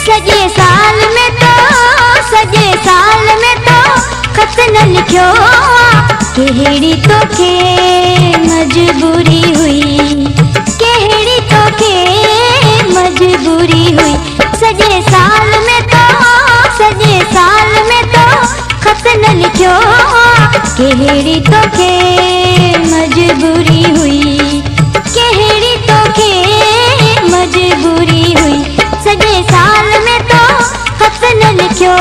सजे साल में तो खत न लिखियो केहड़ी तोखे मजबूरी हुई, केहड़ी तोखे मजबूरी हुई। सजे साल में तो खत न लिखियो केहड़ी तोखे मजबूरी हुई, केहड़ी तोखे मजबूरी हुई। सजे साल में तो खत न लिखियो।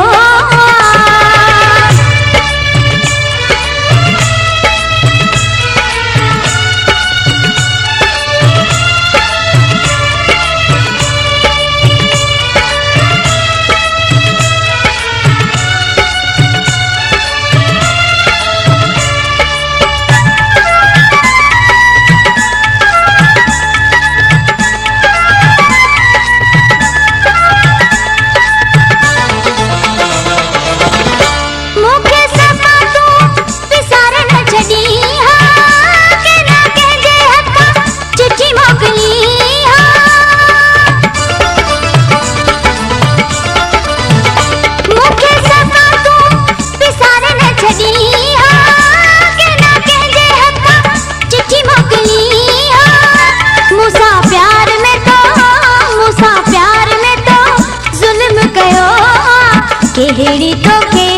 केहड़ी तोखे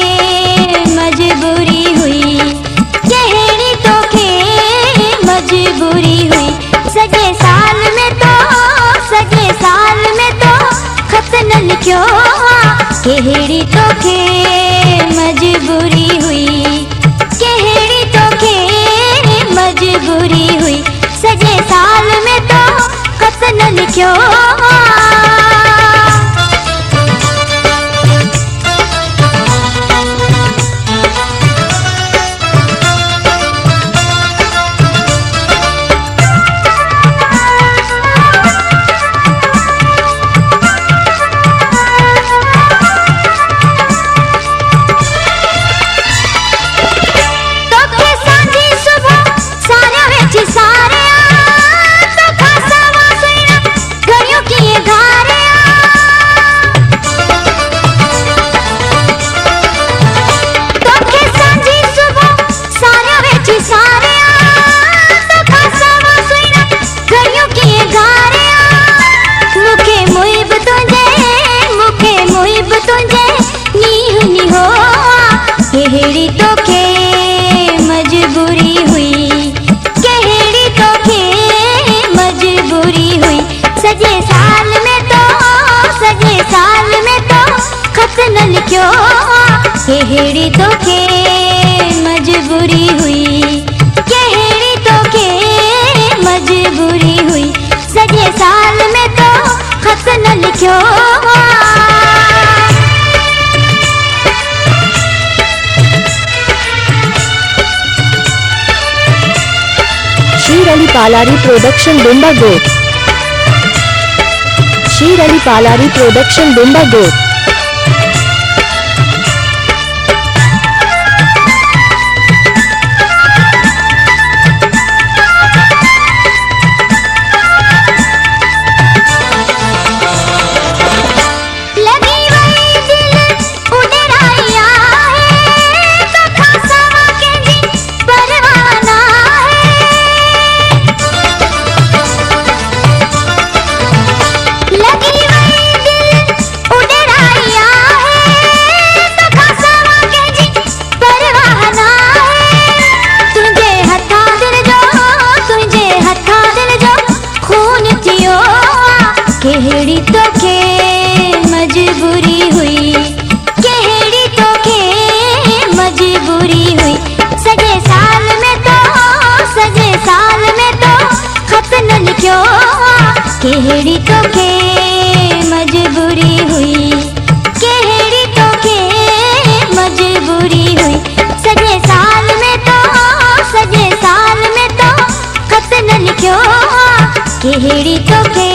मजबूरी हुई, केहड़ी तोखे मजबूरी हुई। सजे साल में तो खत न लिखियो केहड़ी तोखे मजबूरी हुई, केहड़ी तोखे मजबूरी हुई। सजे साल में तो खत न लिखियो। केहड़ी तोखे मजबूरी हुई, केहड़ी तोखे मजबूरी हुई। सजे साल में तो खत न लिखियो केहड़ी तोखे मजबूरी हुई, केहड़ी तोखे मजबूरी हुई। सजे साल में तो खत न लिखियो। शीर अली पालारी प्रोडक्शन डुंबा गोट। शीर अली पालारी प्रोडक्शन डुंबा गोट। केहड़ी तोखे मजबूरी हुई, केहड़ी तोखे मजबूरी हुई। सजे साल में तो खत न लिखियो केहड़ी तोखे मजबूरी हुई, केहड़ी तोखे मजबूरी हुई। सजे साल में तो खत न लिखियो केहड़ी तोखे